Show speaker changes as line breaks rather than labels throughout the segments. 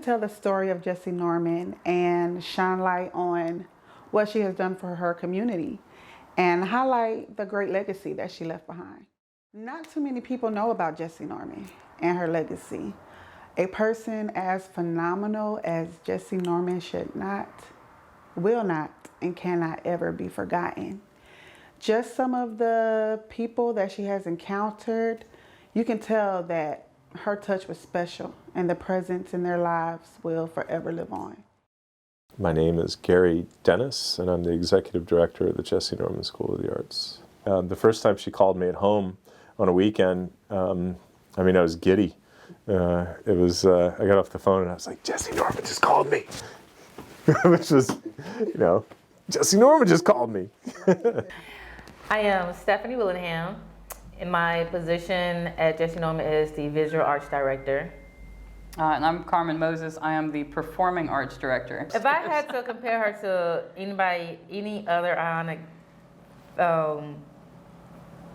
tell the story of Jessye Norman and shine light on what she has done for her community and highlight the great legacy that she left behind. Not too many people know about Jessye Norman and her legacy. A person as phenomenal as Jessye Norman should not, will not, and cannot ever be forgotten. Just some of the people that she has encountered, you can tell that her touch was special and the presence in their lives will forever live on.
My name is Gary Dennis, and I'm the executive director of the Jessye Norman School of the Arts. The first time she called me at home on a weekend, I was giddy. I got off the phone and I was like, Jessye Norman just called me. Which was, Jessye Norman just called me.
I am Stephanie Willingham, and my position at Jessye Norman is the Visual Arts Director.
And I'm Carmen Moses. I am the Performing Arts Director.
If I had to compare her to any other Ionic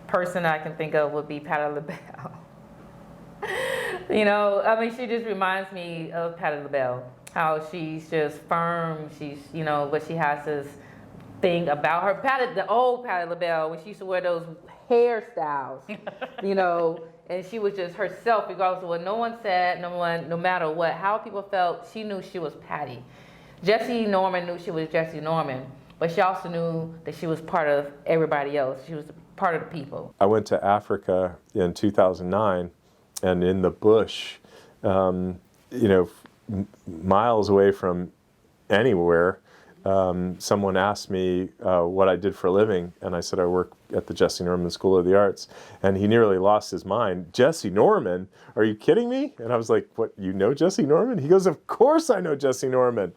person I can think of would be Patti LaBelle. She just reminds me of Patti LaBelle. How she's just firm. She's, but she has this thing about her. The old Patti LaBelle, when she used to wear those hairstyles, and she was just herself, regardless of what no one said, no matter what, how people felt, she knew she was Patti. Jessye Norman knew she was Jessye Norman, but she also knew that she was part of everybody else. She was part of the people.
I went to Africa in 2009, and in the bush, miles away from anywhere, someone asked me what I did for a living, and I said I work at the Jessye Norman School of the Arts, and he nearly lost his mind. Jessye Norman? Are you kidding me? And I was like, what, you know Jessye Norman? He goes, of course I know Jessye Norman.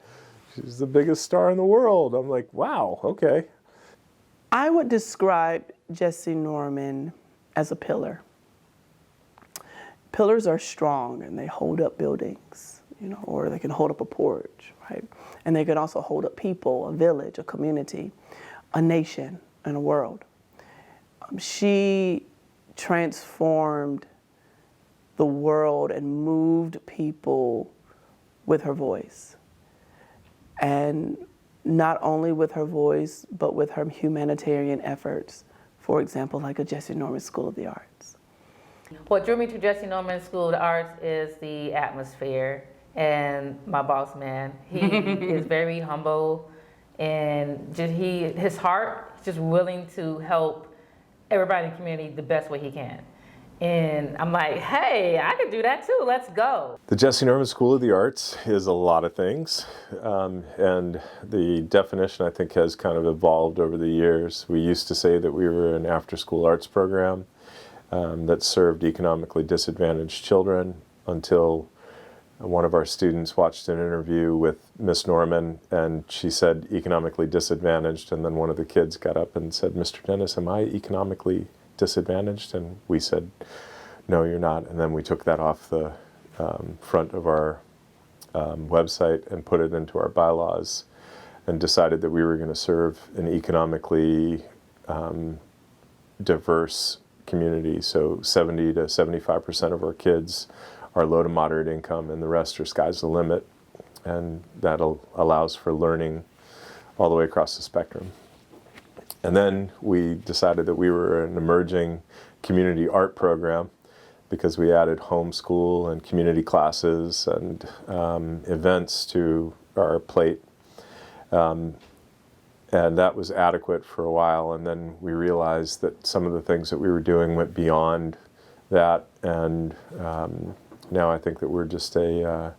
She's the biggest star in the world. I'm like, wow, okay.
I would describe Jessye Norman as a pillar. Pillars are strong and they hold up buildings, or they can hold up a porch, right? And they can also hold up people, a village, a community, a nation, and a world. She transformed the world and moved people with her voice. And not only with her voice, but with her humanitarian efforts, for example, like a Jessye Norman School of the Arts.
What drew me to Jessye Norman School of the Arts is the atmosphere and my boss man. He is very humble, and his heart is just willing to help everybody in the community the best way he can. And I'm like, hey, I could do that too, let's go.
The Jessye Norman School of the Arts is a lot of things, and the definition I think has kind of evolved over the years. We used to say that we were an after-school arts program that served economically disadvantaged children until one of our students watched an interview with Miss Norman, and she said economically disadvantaged, and then one of the kids got up and said, Mr. Dennis, am I economically disadvantaged? And we said, no, you're not. And then we took that off the front of our website and put it into our bylaws and decided that we were going to serve an economically diverse community. So 70 to 75% of our kids are low to moderate income, and the rest are sky's the limit. And that allows for learning all the way across the spectrum. And then we decided that we were an emerging community art program because we added homeschool and community classes and events to our plate. And that was adequate for a while, and then we realized that some of the things that we were doing went beyond that, and now I think that we're just a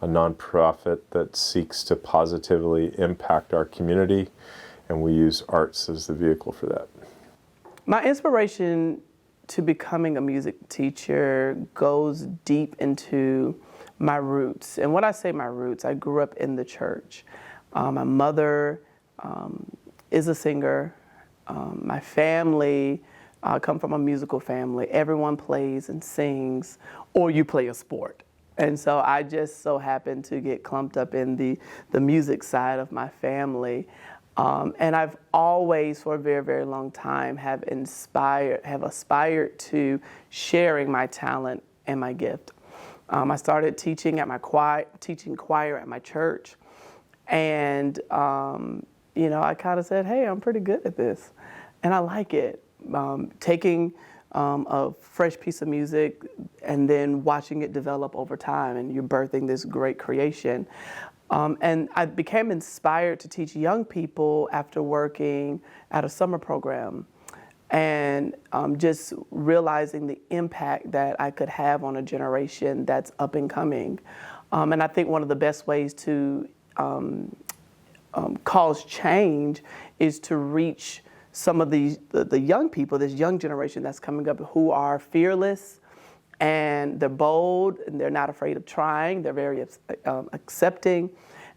nonprofit that seeks to positively impact our community, and we use arts as the vehicle for that.
My inspiration to becoming a music teacher goes deep into my roots. And when I say my roots, I grew up in the church. My mother is a singer. My family come from a musical family. Everyone plays and sings, or you play a sport. And so I just so happened to get clumped up in the music side of my family. And I've always, for a very, very long time, have aspired to sharing my talent and my gift. I started teaching at my teaching choir at my church, and I kind of said, "Hey, I'm pretty good at this, and I like it." Taking a fresh piece of music and then watching it develop over time, and you're birthing this great creation. And I became inspired to teach young people after working at a summer program, and just realizing the impact that I could have on a generation that's up and coming. And I think one of the best ways to cause change is to reach some of the young people, this young generation that's coming up, who are fearless and they're bold and they're not afraid of trying. They're very accepting,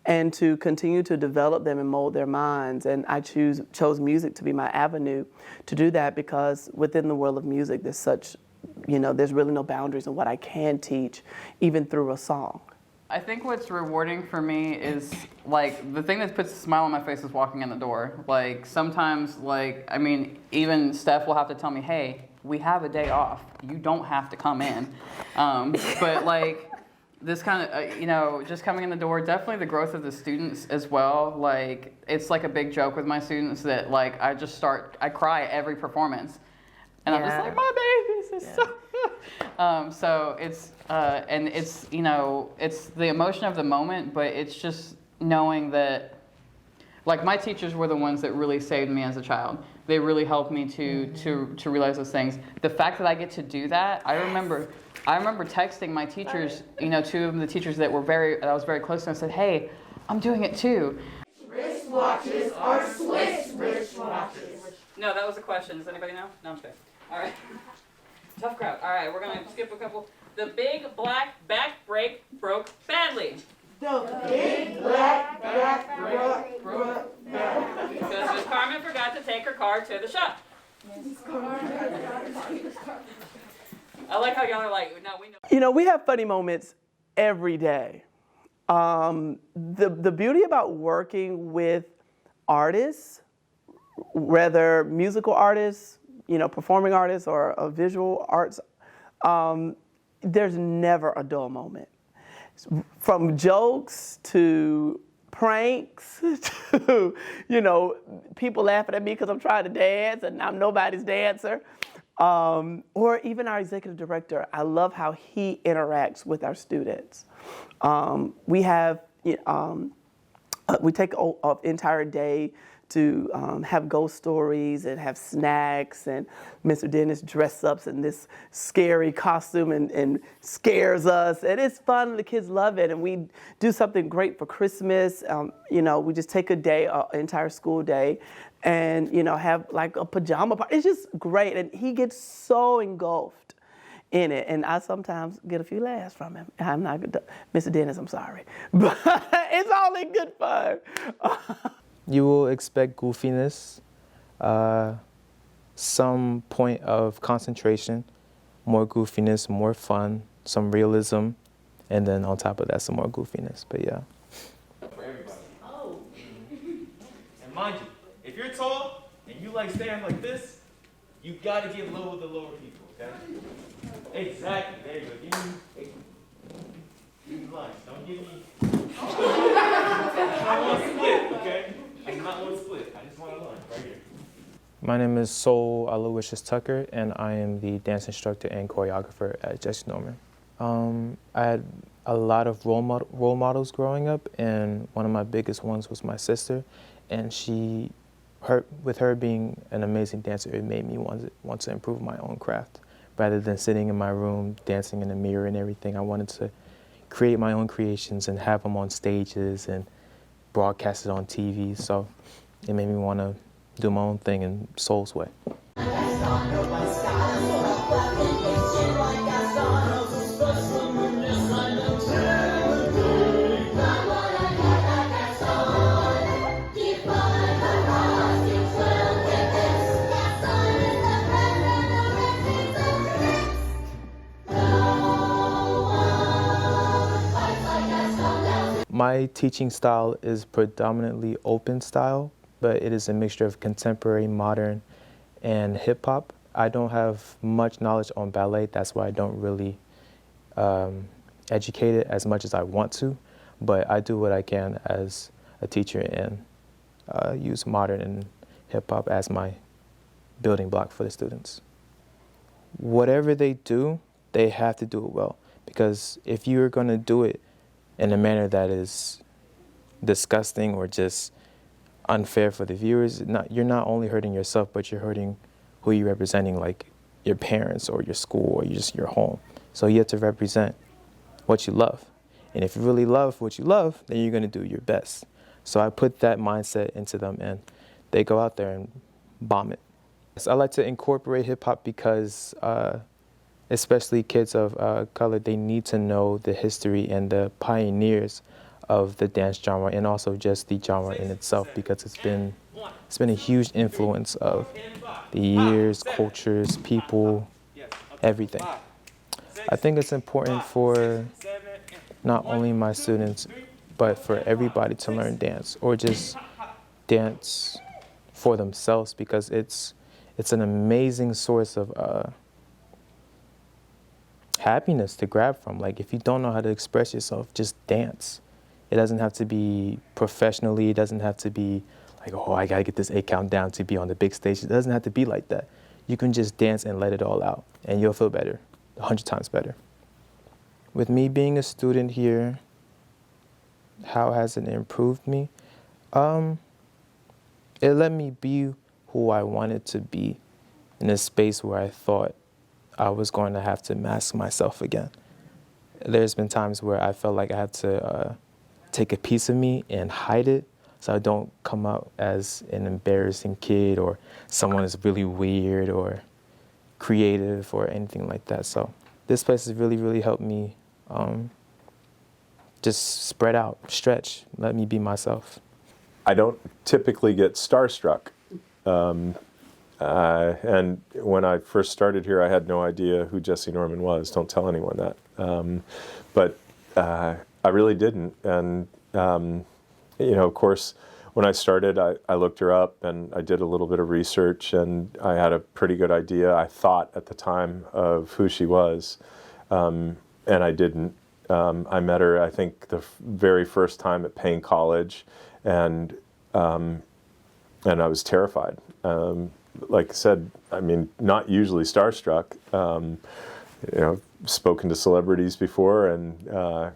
and to continue to develop them and mold their minds. And I chose music to be my avenue to do that, because within the world of music, there's really no boundaries in what I can teach, even through a song.
I think what's rewarding for me is, like, the thing that puts a smile on my face is walking in the door. Like, sometimes, even Steph will have to tell me, "Hey, we have a day off. You don't have to come in." But like, this kind of, just coming in the door, definitely the growth of the students as well. Like, it's like a big joke with my students that, like, I cry at every performance. And I'm just like, my babies is so so it's and it's it's the emotion of the moment, but it's just knowing that, like, my teachers were the ones that really saved me as a child. They really helped me to realize those things. The fact that I get to do that, I remember texting my teachers, two of the teachers that I was very close to, and said, "Hey, I'm doing it too."
Wristwatches are Swiss wristwatches.
No, that was a question. Does anybody know? No, I'm just kidding. All right. Tough crowd. All right, we're going to skip a couple. The big black back brake broke badly.
The big black back broke badly.
Because Miss Carmen forgot to take her car to the shop. I like how y'all are like, no, we know.
We have funny moments every day. The beauty about working with artists, whether musical artists, performing artists, or visual arts, there's never a dull moment. From jokes to pranks to, people laughing at me because I'm trying to dance and I'm nobody's dancer. Or even our executive director, I love how he interacts with our students. We take an entire day to have ghost stories and have snacks, and Mr. Dennis dress up in this scary costume and scares us, and it's fun. The kids love it, and we do something great for Christmas. We just take a day, an entire school day, and have like a pajama party. It's just great, and he gets so engulfed in it, and I sometimes get a few laughs from him. I'm not good, Mr. Dennis, I'm sorry, but it's all in good fun.
You will expect goofiness, some point of concentration, more goofiness, more fun, some realism, and then on top of that, some more goofiness. But yeah.
For everybody. Oh. And mind you, if you're tall and you like standing like this, you gotta get low with the lower people, okay? Exactly. There you go. Give me lines. Don't give me. I want to split, okay? I do not want to split. I just want a line right here.
My name is Sol Aloysius Tucker, and I am the dance instructor and choreographer at Jessye Norman. I had a lot of role models growing up, and one of my biggest ones was my sister, and with her being an amazing dancer, it made me want to improve my own craft. Rather than sitting in my room dancing in the mirror and everything, I wanted to create my own creations and have them on stages and broadcast it on TV. So it made me want to do my own thing in Sol's way. My teaching style is predominantly open style, but it is a mixture of contemporary, modern, and hip hop. I don't have much knowledge on ballet. That's why I don't really educated as much as I want to, but I do what I can as a teacher and use modern and hip hop as my building block for the students. Whatever they do, they have to do it well, because if you're going to do it in a manner that is disgusting or just unfair for the viewers, you're not only hurting yourself, but you're hurting who you're representing, like your parents or your school or just your home. So you have to represent what you love. And if you really love what you love, then you're going to do your best. So I put that mindset into them, and they go out there and bomb it. So I like to incorporate hip hop because especially kids of color, they need to know the history and the pioneers of the dance genre, and also just the genre in itself, because it's been a huge influence of the years, cultures, people, everything. I think it's important for not only my students, but for everybody to learn dance, or just dance for themselves, because it's an amazing source of happiness to grab from. Like, if you don't know how to express yourself, just dance. It doesn't have to be professionally. It doesn't have to be like, oh, I gotta get this 8 count down to be on the big stage. It doesn't have to be like that. You can just dance and let it all out, and you'll feel better, 100 times better. With me being a student here, how has it improved me? It let me be who I wanted to be in a space where I thought I was going to have to mask myself again. There's been times where I felt like I had to take a piece of me and hide it, so I don't come out as an embarrassing kid or someone that's really weird or creative or anything like that. So this place has really, really helped me just spread out, stretch, let me be myself.
I don't typically get starstruck. And when I first started here, I had no idea who Jessye Norman was. Don't tell anyone that. But I really didn't. And, of course, when I started, I looked her up and I did a little bit of research, and I had a pretty good idea, I thought at the time, of who she was. And I didn't. I met her, I think, the very first time at Payne College, and I was terrified. Like I said, I mean, not usually starstruck. Spoken to celebrities before, and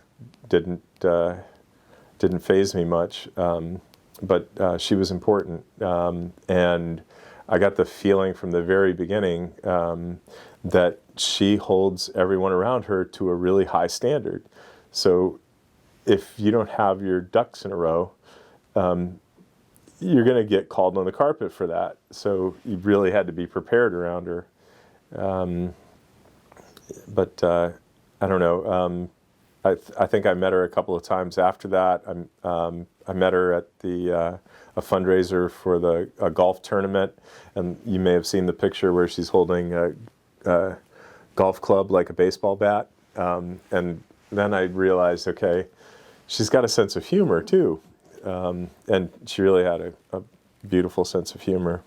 didn't faze me much. But she was important, and I got the feeling from the very beginning that she holds everyone around her to a really high standard. So if you don't have your ducks in a row, you're going to get called on the carpet for that. So you really had to be prepared around her. But I don't know. I think I met her a couple of times after that. I met her at a fundraiser for a golf tournament, and you may have seen the picture where she's holding a golf club like a baseball bat. And then I realized, okay, she's got a sense of humor too. And she really had a beautiful sense of humor.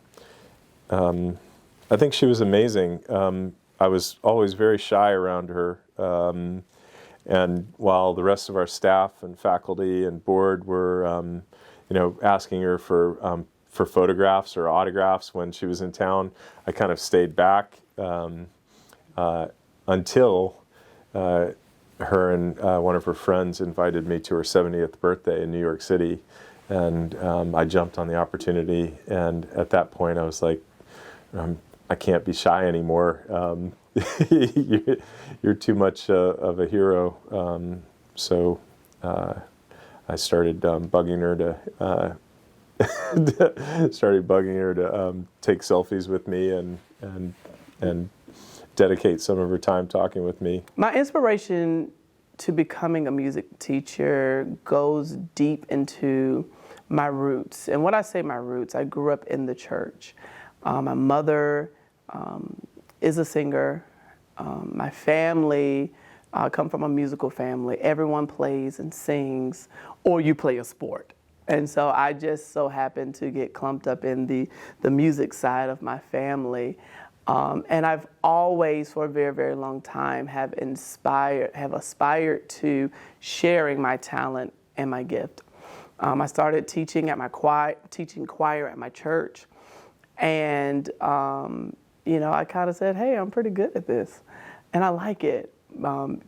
I think she was amazing. I was always very shy around her. And while the rest of our staff and faculty and board were, asking her for photographs or autographs when she was in town, I kind of stayed back until her and one of her friends invited me to her 70th birthday in New York City. And I jumped on the opportunity. And at that point, I was like, I can't be shy anymore. You're too much of a hero. So I started bugging her to take selfies with me and dedicate some of her time talking with me.
My inspiration to becoming a music teacher goes deep into my roots. And when I say my roots, I grew up in the church. My mother is a singer. My family, I come from a musical family. Everyone plays and sings, or you play a sport. And so I just so happened to get clumped up in the music side of my family. And I've always, for a very, very long time, have aspired to sharing my talent and my gift. I started teaching choir at my church, and I kind of said, "Hey, I'm pretty good at this, and I like it."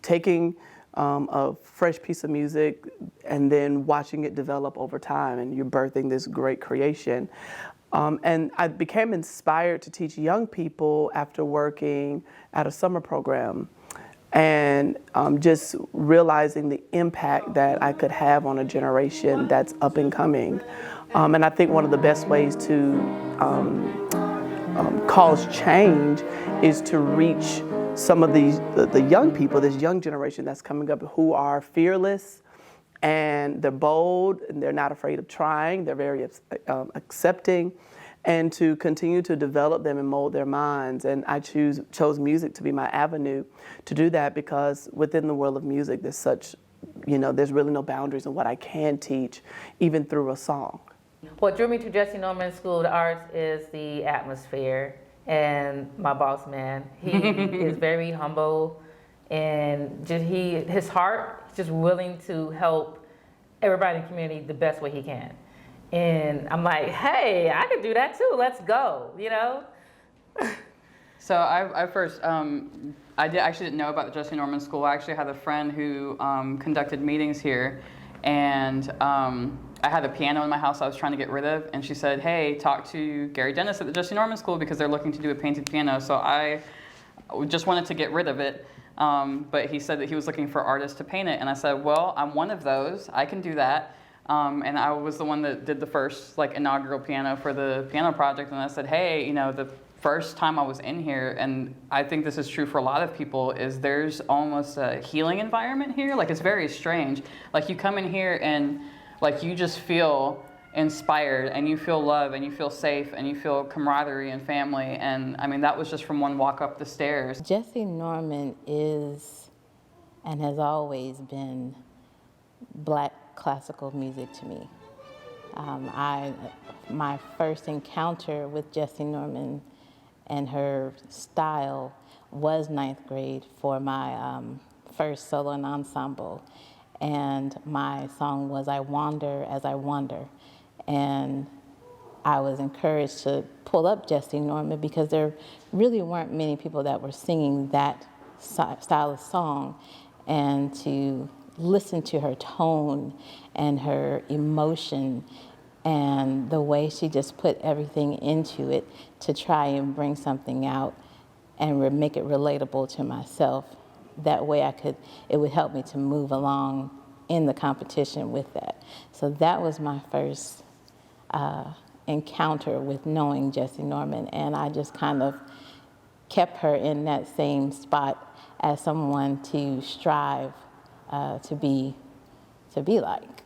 Taking a fresh piece of music and then watching it develop over time, and you're birthing this great creation. And I became inspired to teach young people after working at a summer program, and just realizing the impact that I could have on a generation that's up and coming. And I think one of the best ways to cause change is to reach some of the young people, this young generation that's coming up, who are fearless, and they're bold, and they're not afraid of trying. They're very accepting, and to continue to develop them and mold their minds. And I chose music to be my avenue to do that, because within the world of music, there's really no boundaries in what I can teach, even through a song.
What drew me to Jessye Norman School of the Arts is the atmosphere and my boss man. He is very humble, and his heart is just willing to help everybody in the community the best way he can. And I'm like, hey, I can do that too. Let's go,
So I first, actually didn't know about the Jessye Norman School. I actually had a friend who conducted meetings here, and I had a piano in my house I was trying to get rid of, and she said, hey, talk to Gary Dennis at the Jessye Norman School because they're looking to do a painted piano. So I just wanted to get rid of it, but he said that he was looking for artists to paint it, and I said, well, I'm one of those. I can do that. And I was the one that did the first inaugural piano for the piano project, and I said, hey, the first time I was in here, and I think this is true for a lot of people, is there's almost a healing environment here. It's very strange. You come in here and you just feel inspired, and you feel love, and you feel safe, and you feel camaraderie and family. And I mean, that was just from one walk up the stairs.
Jessye Norman is and has always been Black classical music to me. My first encounter with Jessye Norman and her style was 9th grade for my first solo and ensemble. And my song was I Wander as I Wander. And I was encouraged to pull up Jessye Norman because there really weren't many people that were singing that style of song, and to listen to her tone and her emotion and the way she just put everything into it to try and bring something out and make it relatable to myself. That way it would help me to move along in the competition with that. So that was my first encounter with knowing Jessye Norman, and I just kind of kept her in that same spot as someone to strive to be like.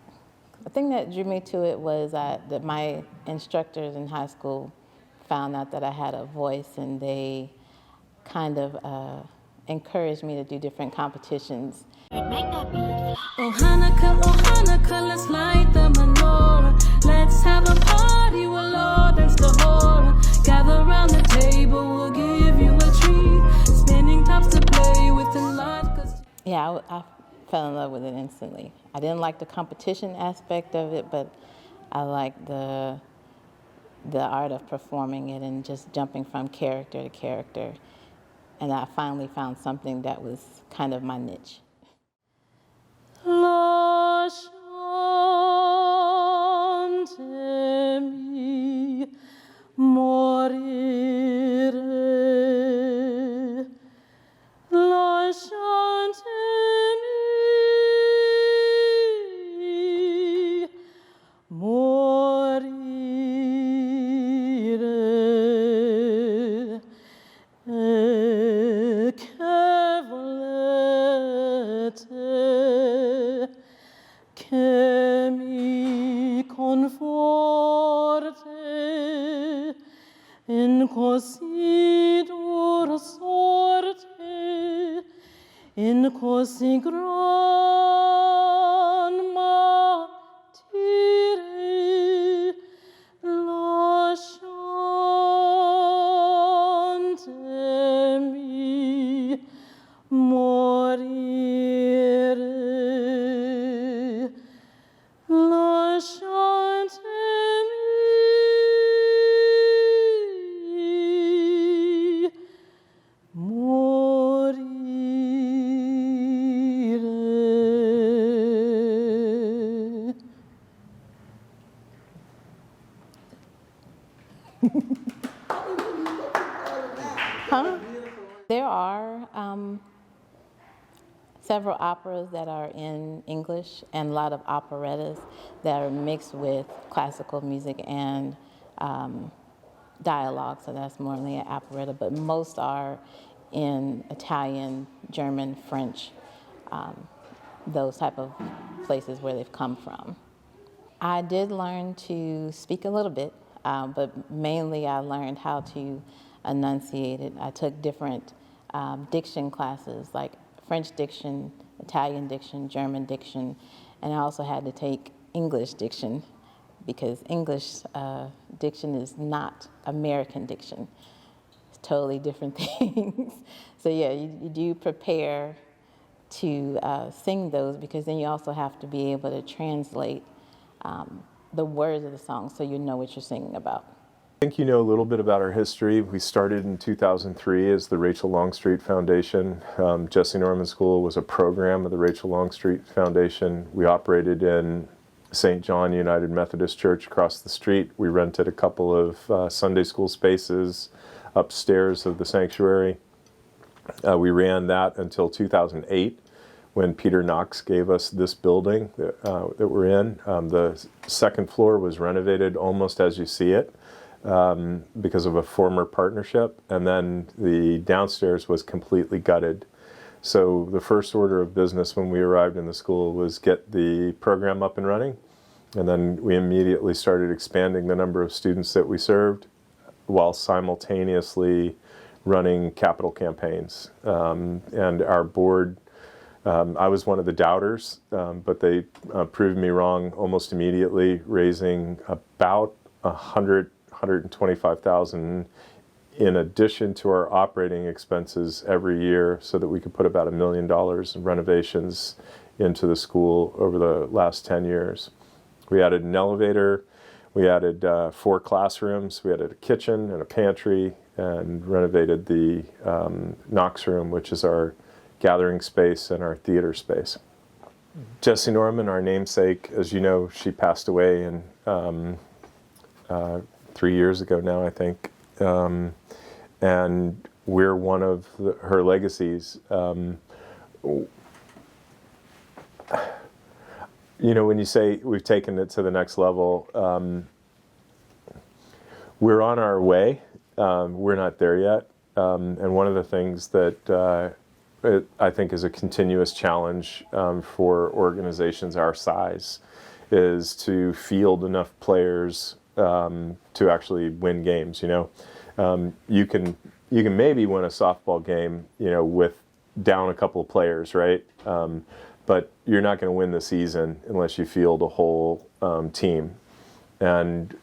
The thing that drew me to it was that my instructors in high school found out that I had a voice, and they kind of encouraged me to do different competitions.
Oh Hanukkah, let's light the menorah. Let's have a party, we'll Lord, that's the horror. Gather around the table, we'll give you a treat. Spinning tops to play with a lot.
Yeah, I fell in love with it instantly. I didn't like the competition aspect of it, but I liked the art of performing it and just jumping from character to character. And I finally found something that was kind of my niche.
Lasciatemi morire, lasciatemi morire, che volete che mi conforte in così dura sorte, in così gran martire, lasciante
several operas that are in English and a lot of operettas that are mixed with classical music and dialogue, so that's more than an operetta, but most are in Italian, German, French, those type of places where they've come from. I did learn to speak a little bit, but mainly I learned how to enunciate it. I took different diction classes, like French diction, Italian diction, German diction, and I also had to take English diction because English diction is not American diction. It's totally different things. So yeah, you do prepare to sing those because then you also have to be able to translate the words of the song so you know what you're singing about.
I think you know a little bit about our history. We started in 2003 as the Rachel Longstreet Foundation. Jessye Norman School was a program of the Rachel Longstreet Foundation. We operated in St. John United Methodist Church across the street. We rented a couple of Sunday school spaces upstairs of the sanctuary. We ran that until 2008 when Peter Knox gave us this building that we're in. The second floor was renovated almost as you see it because of a former partnership, and then the downstairs was completely gutted. So the first order of business when we arrived in the school was get the program up and running, and then we immediately started expanding the number of students that we served while simultaneously running capital campaigns. And our board, I was one of the doubters, but they proved me wrong almost immediately, raising about $125,000 in addition to our operating expenses every year so that we could put about $1 million in renovations into the school over the last 10 years. We added an elevator, we added 4 classrooms, we added a kitchen and a pantry, and renovated the Knox room, which is our gathering space and our theater space. Jessye Norman, our namesake, as you know, she passed away in 3 years ago now, I think. And we're one of her legacies. You know, when you say we've taken it to the next level, we're on our way. We're not there yet. And one of the things that I think is a continuous challenge for organizations our size is to field enough players to actually win games. You know, you can maybe win a softball game, you know, with down a couple of players, right? But you're not going to win the season unless you field a whole team. And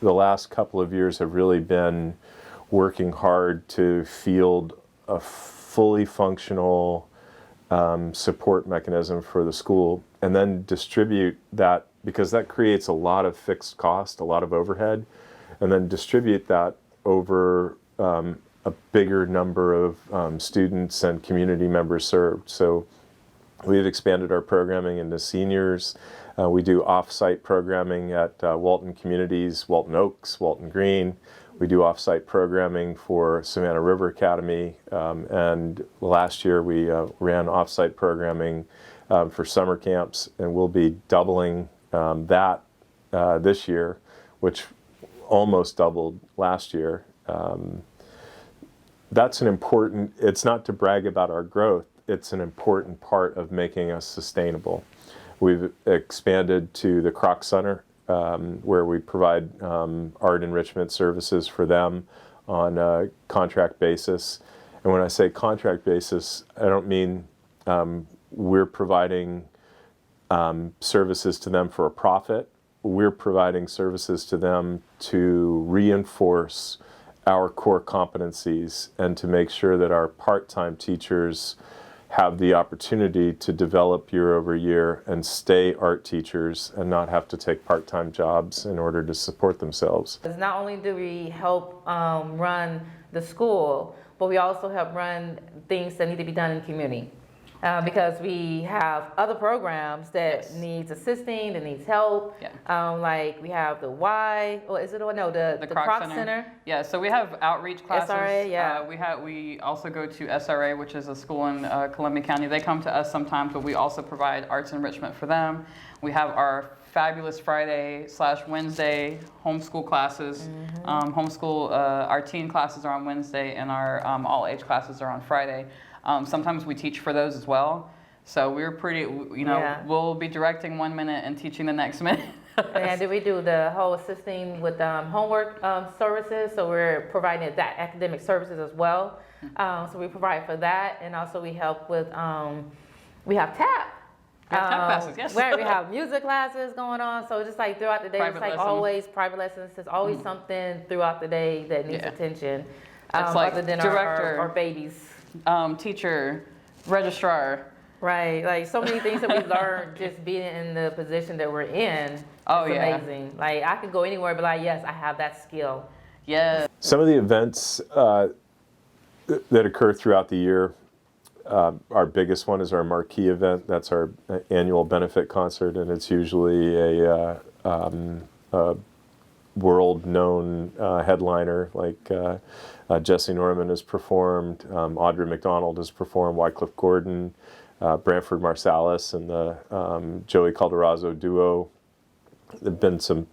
the last couple of years have really been working hard to field a fully functional support mechanism for the school, and then distribute that, because that creates a lot of fixed cost, a lot of overhead, and then distribute that over a bigger number of students and community members served. So we've expanded our programming into seniors. We do off-site programming at Walton Communities, Walton Oaks, Walton Green. We do off-site programming for Savannah River Academy. And last year we ran off-site programming for summer camps, and we'll be doubling that this year, which almost doubled last year. That's an important, it's not to brag about our growth, it's an important part of making us sustainable. We've expanded to the Kroc Center, where we provide art enrichment services for them on a contract basis. And when I say contract basis, I don't mean we're providing services to them for a profit. We're providing services to them to reinforce our core competencies and to make sure that our part-time teachers have the opportunity to develop year over year and stay art teachers and not have to take part-time jobs in order to support themselves.
Not only do we help run the school, but we also help run things that need to be done in the community. because we have other programs that
Yes.
needs assisting, that needs help.
Yeah.
Like we have the Y, or is it, no, the Croc Center.
Yeah, so we have outreach classes.
SRA, yeah.
We also go to SRA, which is a school in Columbia County. They come to us sometimes, but we also provide arts enrichment for them. We have our Fabulous Friday/Wednesday homeschool classes. Our teen classes are on Wednesday, and our all age classes are on Friday. Sometimes we teach for those as well. So we're pretty,
Yeah.
we'll be directing 1 minute and teaching the next minute.
And then we do the whole assisting with homework services. So we're providing that academic services as well. So we provide for that, and also we help with we have TAP.
We have TAP classes, yes.
Where we have music classes going on. So just like throughout the day,
Private
it's like
lesson.
always private lessons. There's always something throughout the day that needs
Yeah.
attention.
It's like
other than
director.
our babies.
Teacher, registrar.
Right, like so many things that we've learned just being in the position that we're in.
Oh,
it's
yeah.
amazing. Like I could go anywhere, but like yes, I have that skill.
Yeah.
Some of the events that occur throughout the year, our biggest one is our marquee event. That's our annual benefit concert, and it's usually a world-known headliner like Jessye Norman has performed, Audra McDonald has performed, Wycliffe Gordon, Branford Marsalis, and the Joey Calderazzo duo. There've been some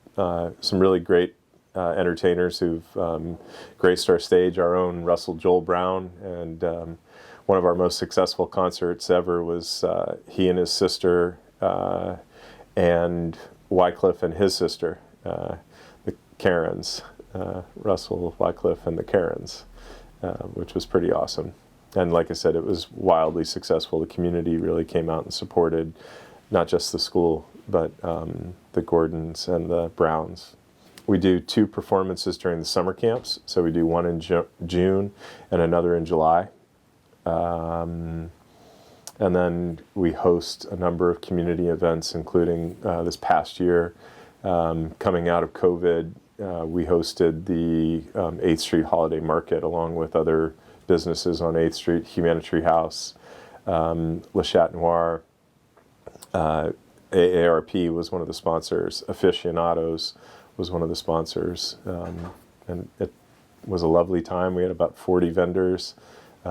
really great entertainers who've graced our stage. Our own Russell Joel Brown, and one of our most successful concerts ever was he and his sister and Wycliffe and his sister, the Karens, Russell, Wycliffe, and the Karens, which was pretty awesome. And like I said, it was wildly successful. The community really came out and supported not just the school, but the Gordons and the Browns. We do 2 performances during the summer camps. So we do one in June and another in July. And then we host a number of community events, including this past year, coming out of COVID, we hosted the 8th Street Holiday Market along with other businesses on 8th Street, Humanitary House, Le Chat Noir, AARP was one of the sponsors, Aficionados was one of the sponsors, and it was a lovely time. We had about 40 vendors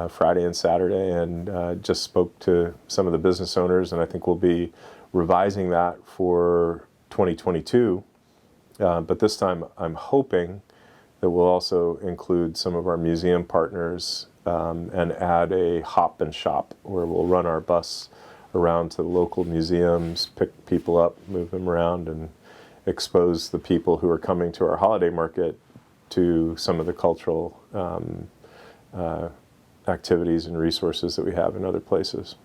Friday and Saturday, and just spoke to some of the business owners, and I think we'll be revising that for 2022. But this time I'm hoping that we'll also include some of our museum partners and add a hop and shop where we'll run our bus around to the local museums, pick people up, move them around, and expose the people who are coming to our holiday market to some of the cultural activities and resources that we have in other places.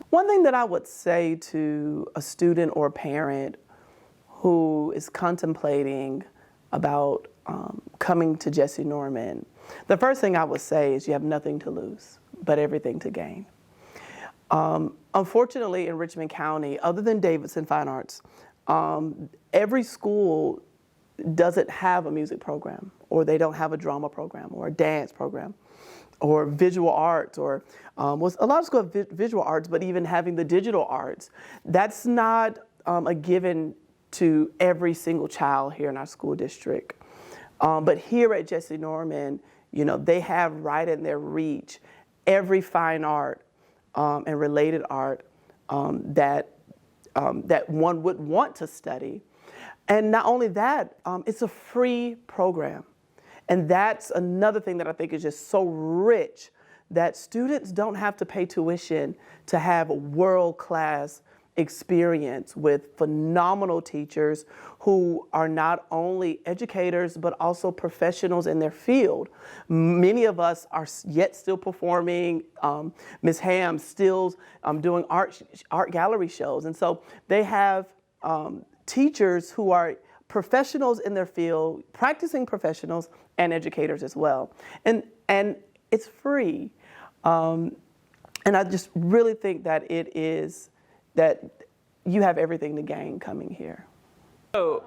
One thing that I would say to a student or parent who is contemplating about coming to Jessye Norman, the first thing I would say is you have nothing to lose, but everything to gain. Unfortunately, in Richmond County, other than Davidson Fine Arts, every school doesn't have a music program, or they don't have a drama program, or a dance program, or visual arts, or a lot of schools have visual arts, but even having the digital arts, that's not a given to every single child here in our school district. But here at Jessye Norman, you know, they have right in their reach every fine art and related art that one would want to study. And not only that, it's a free program. And that's another thing that I think is just so rich, that students don't have to pay tuition to have a world-class experience with phenomenal teachers who are not only educators but also professionals in their field. Many of us are yet still performing. Ms. Ham still doing art gallery shows, and so they have teachers who are professionals in their field, practicing professionals, and educators as well. And it's free. And I just really think that it is that you have everything to gain coming here.
So,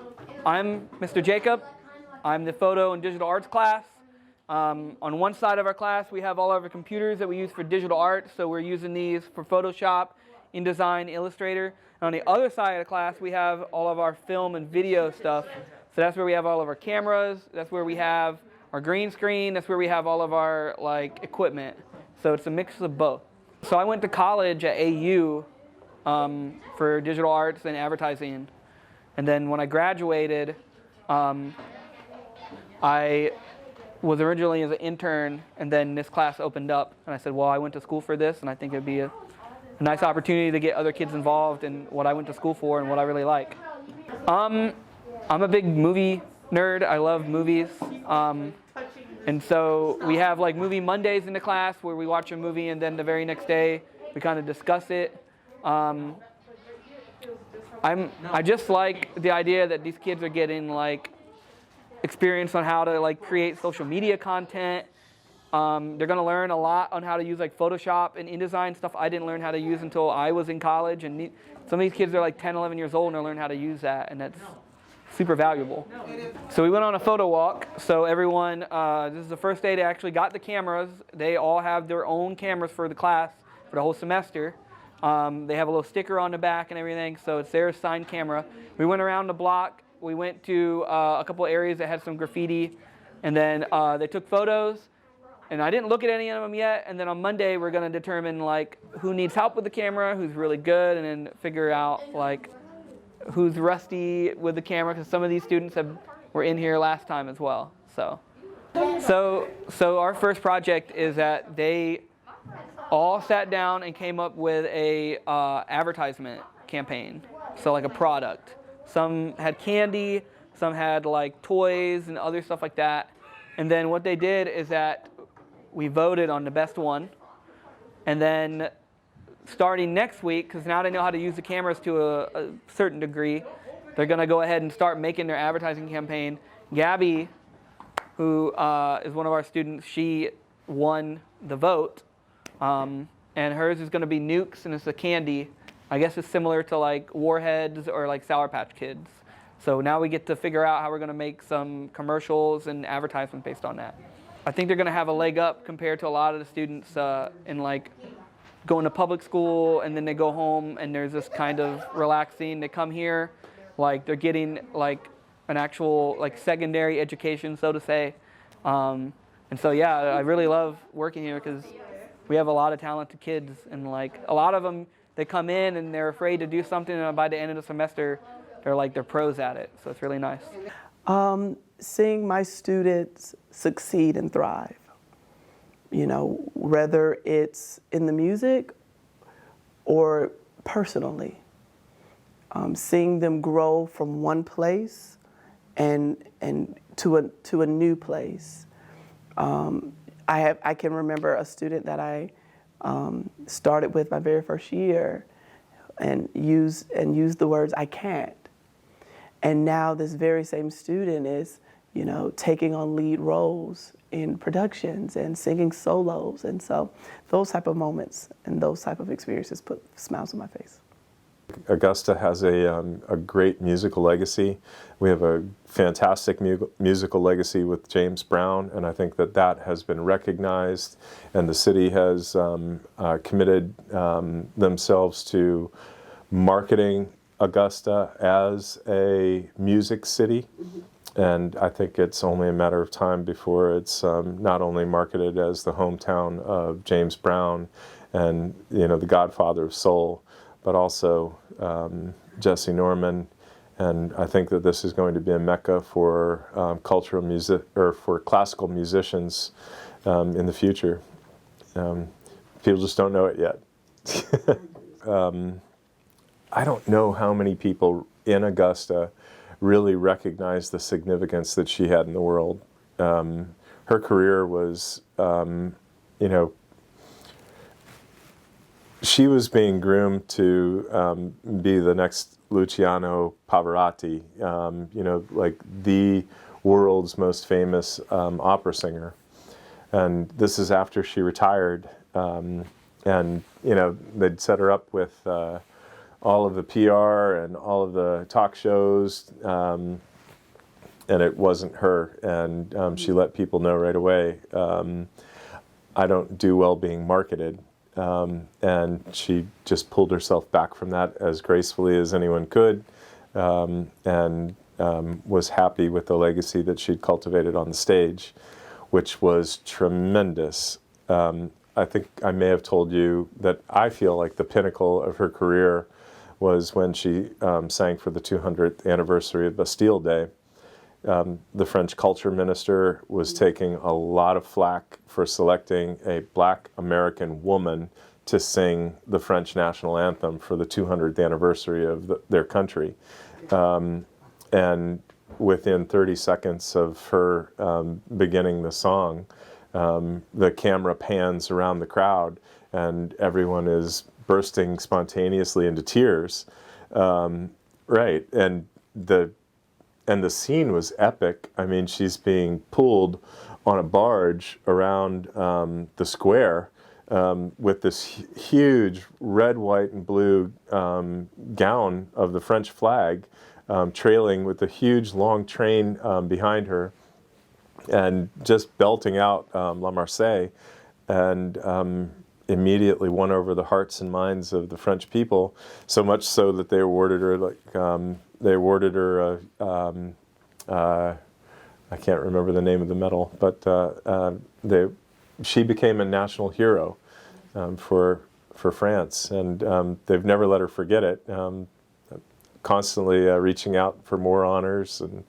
I'm Mr. Jacob. I'm the photo and digital arts class. On one side of our class, we have all of our computers that we use for digital art, so we're using these for Photoshop, InDesign, Illustrator. And on the other side of the class, we have all of our film and video stuff. So that's where we have all of our cameras, that's where we have our green screen, that's where we have all of our equipment. So it's a mix of both. So I went to college at AU for digital arts and advertising. And then when I graduated, I was originally as an intern, and then this class opened up, and I said, well, I went to school for this, and I think it'd be a nice opportunity to get other kids involved in what I went to school for and what I really like. I'm a big movie nerd. I love movies. And so we have movie Mondays in the class where we watch a movie, and then the very next day we kind of discuss it. I just like the idea that these kids are getting experience on how to create social media content. They're going to learn a lot on how to use Photoshop and InDesign, stuff I didn't learn how to use until I was in college. And some of these kids are 10, 11 years old and they're learning how to use that, and that's super valuable. So we went on a photo walk. So everyone, this is the first day they actually got the cameras. They all have their own cameras for the class for the whole semester. They have a little sticker on the back and everything, so it's their assigned camera. We went around the block. We went to a couple areas that had some graffiti, and then they took photos. And I didn't look at any of them yet. And then on Monday, we're going to determine who needs help with the camera, who's really good, and then figure out who's rusty with the camera, because some of these students were in here last time as well. So our first project is that they all sat down and came up with a advertisement campaign, so a product. Some had candy, some had toys and other stuff like that. And then what they did is that we voted on the best one, and then starting next week, because now they know how to use the cameras to a certain degree, they're going to go ahead and start making their advertising campaign. Gabby, who is one of our students, she won the vote, and hers is going to be Nukes, and it's a candy. I guess it's similar to Warheads or Sour Patch Kids. So now we get to figure out how we're going to make some commercials and advertisements based on that. I think they're going to have a leg up compared to a lot of the students in going to public school, and then they go home and there's this kind of relaxing. They come here, they're getting an actual secondary education, so to say. And so yeah, I really love working here because we have a lot of talented kids, and a lot of them, they come in and they're afraid to do something, and by the end of the semester, they're pros at it. So it's really nice.
Seeing my students succeed and thrive, whether it's in the music or personally, seeing them grow from one place and to a new place. I can remember a student that I started with my very first year and used the words "I can't," and now this very same student is taking on lead roles in productions and singing solos. And so those type of moments and those type of experiences put smiles on my face.
Augusta has a great musical legacy. We have a fantastic musical legacy with James Brown, and I think that has been recognized, and the city has committed themselves to marketing Augusta as a music city. And I think it's only a matter of time before it's not only marketed as the hometown of James Brown and the godfather of soul, but also Jessye Norman. And I think that this is going to be a mecca for cultural music, or for classical musicians in the future. People just don't know it yet. I don't know how many people in Augusta really recognize the significance that she had in the world. Her career was, she was being groomed to be the next Luciano Pavarotti, the world's most famous opera singer. And this is after she retired, and they'd set her up with all of the PR and all of the talk shows, and it wasn't her. And she let people know right away, I don't do well being marketed. And she just pulled herself back from that as gracefully as anyone could, and was happy with the legacy that she'd cultivated on the stage, which was tremendous. I think I may have told you that I feel like the pinnacle of her career was when she sang for the 200th anniversary of Bastille Day. The French culture minister was taking a lot of flack for selecting a black American woman to sing the French national anthem for the 200th anniversary of their country. And within 30 seconds of her beginning the song, the camera pans around the crowd and everyone is bursting spontaneously into tears. Right, and the scene was epic. I mean, she's being pulled on a barge around the square with this huge red, white, and blue gown of the French flag, trailing with a huge long train behind her, and just belting out La Marseillaise, and immediately won over the hearts and minds of the French people, so much so that they awarded her I can't remember the name of the medal, but she became a national hero for France, and they've never let her forget it. Constantly reaching out for more honors, and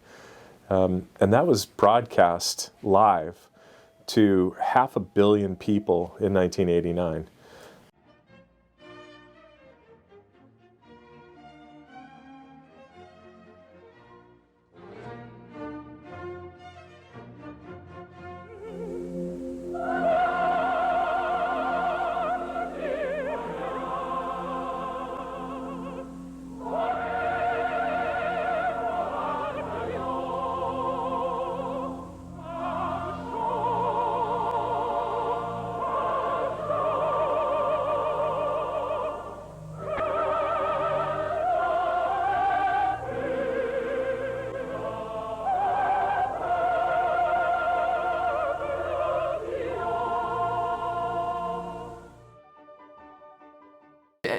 that was broadcast live to 500 million people in 1989.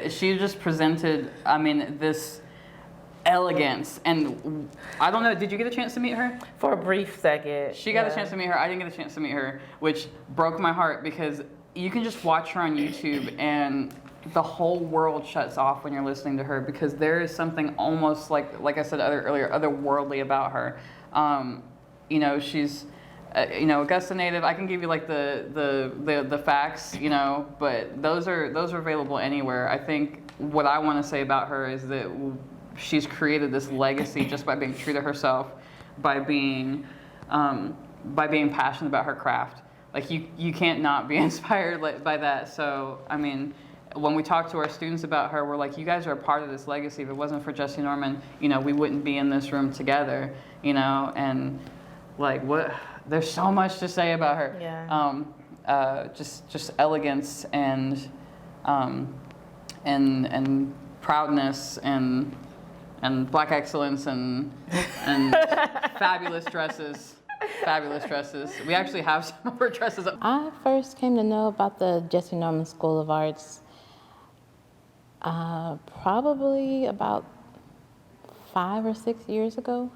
She just presented, I mean, this elegance, and I don't know, did you get a chance to meet her?
For a brief second.
She got a chance to meet her, I didn't get a chance to meet her, which broke my heart because you can just watch her on YouTube and the whole world shuts off when you're listening to her because there is something almost like I said earlier, otherworldly about her. You know, she's Augusta native. I can give you like the facts, but those are available anywhere. I think what I want to say about her is that she's created this legacy just by being true to herself, by being passionate about her craft. Like you can't not be inspired by that. So I mean, when we talk to our students about her, we're like, you guys are a part of this legacy. If it wasn't for Jessye Norman, we wouldn't be in this room together, and like what. There's so much to say about her.
Yeah.
Just elegance and proudness and black excellence and fabulous dresses. Fabulous dresses. We actually have some of her dresses up.
I first came to know about the Jessye Norman School of Arts probably about 5 or 6 years ago.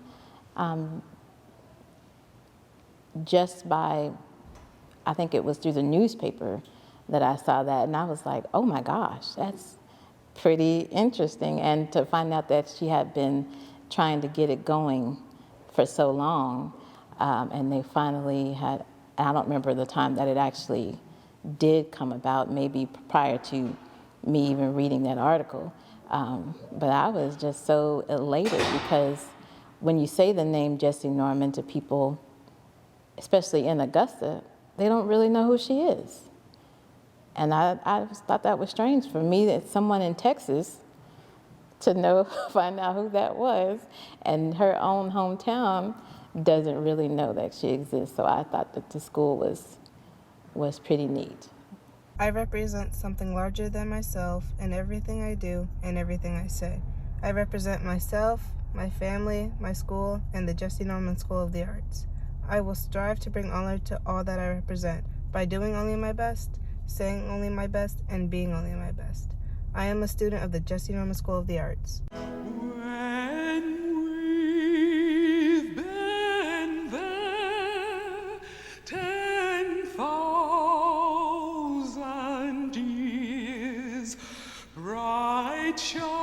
Just by, I think it was through the newspaper that I saw that, and I was like, oh my gosh, that's pretty interesting. And to find out that she had been trying to get it going for so long, and they finally had, I don't remember the time that it actually did come about, maybe prior to me even reading that article. But I was just so elated because when you say the name Jessye Norman to people, especially in Augusta, they don't really know who she is. And I thought that was strange for me, that someone in Texas to find out who that was, and her own hometown doesn't really know that she exists. So I thought that the school was pretty neat.
I represent something larger than myself in everything I do and everything I say. I represent myself, my family, my school, and the Jessye Norman School of the Arts. I will strive to bring honor to all that I represent by doing only my best, saying only my best, and being only my best. I am a student of the Jessye Norman School of the Arts.
When we've been there 10,000 years, bright shine.